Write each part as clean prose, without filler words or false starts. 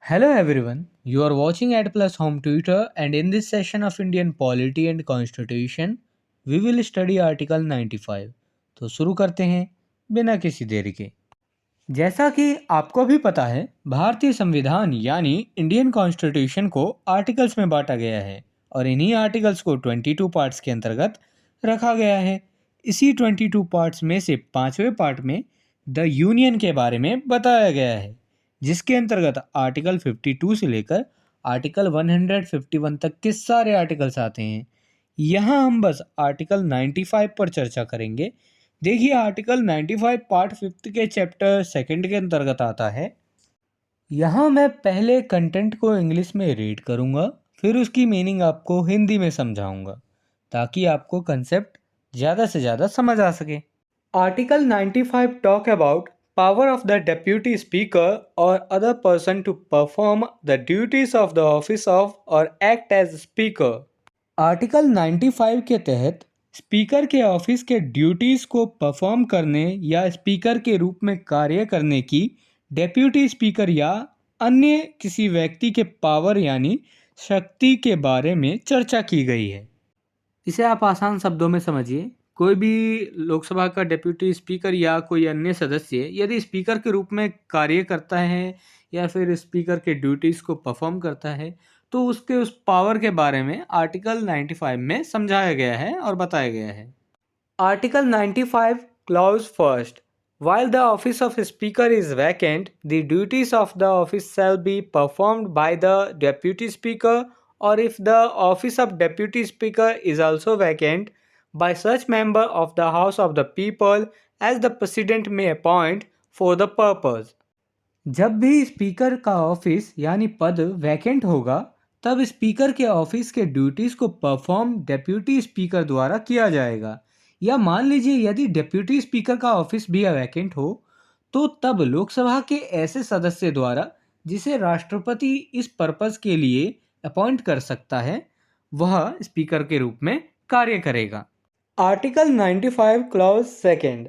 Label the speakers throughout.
Speaker 1: Hello everyone, you are watching Ad Plus Home Tutor, and in this session of Indian Polity and Constitution, we will study Article 95. तो शुरू करते हैं बिना किसी देरी के। जैसा कि आपको भी पता है, भारतीय संविधान यानी इंडियन कॉन्स्टिट्यूशन को आर्टिकल्स में बांटा गया है और इन्हीं आर्टिकल्स को 22 पार्ट्स के अंतर्गत रखा गया है। इसी 22 पार्ट्स में से पांचवें पार्ट में द यूनियन के बारे में बताया गया है, जिसके अंतर्गत आर्टिकल 52 से लेकर आर्टिकल 151 तक के सारे आर्टिकल्स आते हैं। यहाँ हम बस आर्टिकल 95 पर चर्चा करेंगे। देखिए, आर्टिकल 95 पार्ट 5 के चैप्टर 2 के अंतर्गत आता है। यहाँ मैं पहले कंटेंट को इंग्लिश में रीड करूँगा, फिर उसकी मीनिंग आपको हिंदी में समझाऊँगा, ताकि आपको कंसेप्ट ज़्यादा से ज़्यादा समझ आ सके। Article 95 talk about power of the deputy speaker or other person to perform the duties of the office of or act as speaker। Article 95 के तहत स्पीकर के ऑफिस के ड्यूटीज को परफॉर्म करने या स्पीकर के रूप में कार्य करने की डेप्यूटी स्पीकर या अन्य किसी व्यक्ति के पावर यानी शक्ति के बारे में चर्चा की गई है। इसे आप आसान शब्दों में समझिए। कोई भी लोकसभा का डेप्यूटी स्पीकर या कोई अन्य सदस्य यदि स्पीकर के रूप में कार्य करता है या फिर स्पीकर के ड्यूटीज़ को परफॉर्म करता है, तो उसके उस पावर के बारे में आर्टिकल 95 में समझाया गया है और बताया गया है। Article 95 clause first, while the office of speaker is vacant, the duties of the office shall be performed by the deputy speaker, or if the office of deputy speaker is also vacant, by such member of the house of the people as the president may appoint for the purpose। जब भी speaker का office यानी पद vacant होगा, तब speaker के office के duties को परफॉर्म डेप्यूटी स्पीकर द्वारा किया जाएगा। या मान लीजिए यदि डेप्यूटी स्पीकर का ऑफिस भी वैकेंट हो, तो तब लोकसभा के ऐसे सदस्य द्वारा जिसे राष्ट्रपति इस पर्पस के लिए अपॉइंट कर सकता है, वह स्पीकर के रूप में कार्य करेगा। Article 95 clause second,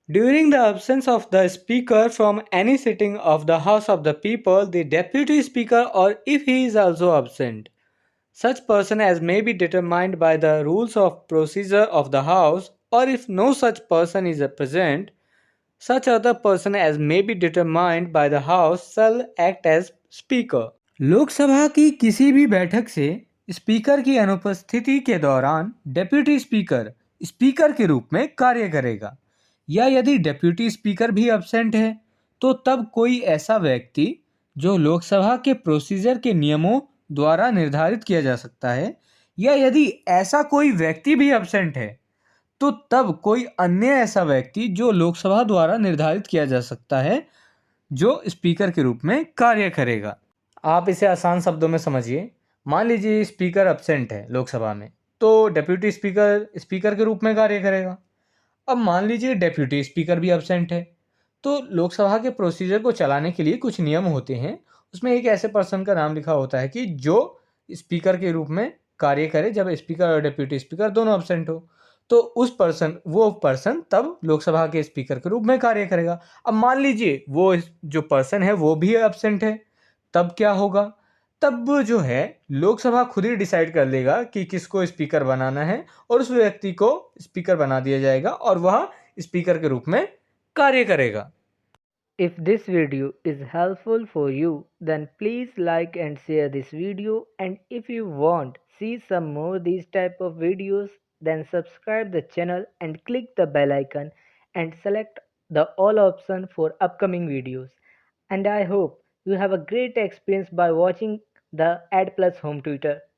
Speaker 1: during the absence of the speaker from any sitting of the House of the People, the deputy speaker, or if he is also absent, such person as may be determined by the rules of procedure of the House, or if no such person is present, such other person as may be determined by the House shall act as speaker। Lok Sabha की किसी भी बैठक से speaker की अनुपस्थिति के दौरान deputy speaker speaker के रूप में कार्य करेगा, या यदि डेप्यूटी स्पीकर भी एब्सेंट है, तो तब कोई ऐसा व्यक्ति जो लोकसभा के प्रोसीजर के नियमों द्वारा निर्धारित किया जा सकता है, या यदि ऐसा कोई व्यक्ति भी एब्सेंट है, तो तब कोई अन्य ऐसा व्यक्ति जो लोकसभा द्वारा निर्धारित किया जा सकता है, जो स्पीकर के रूप में कार्य करेगा। आप इसे आसान शब्दों में समझिए। मान लीजिए स्पीकर एब्सेंट है लोकसभा में, तो डेप्यूटी स्पीकर स्पीकर के रूप में कार्य करेगा। अब मान लीजिए डेप्यूटी स्पीकर भी एब्सेंट है, तो लोकसभा के प्रोसीजर को चलाने के लिए कुछ नियम होते हैं। उसमें एक ऐसे पर्सन का नाम लिखा होता है कि जो स्पीकर के रूप में कार्य करे जब स्पीकर और डेप्यूटी स्पीकर दोनों एब्सेंट हो, तो वो पर्सन तब लोकसभा के स्पीकर के रूप में कार्य करेगा। अब मान लीजिए वो जो पर्सन है वो भी एब्सेंट है, तब क्या होगा? तब जो है लोकसभा खुद ही डिसाइड कर लेगा कि किसको स्पीकर बनाना है और उस व्यक्ति को स्पीकर बना दिया जाएगा और वह स्पीकर के रूप में कार्य करेगा।
Speaker 2: If this video is helpful for you, then please like and share this video, and if you want see some more these type of videos, then subscribe the channel and click the bell icon and select the all option for upcoming videos. And I hope you have a great experience by watching the Ad Plus Home Tutor.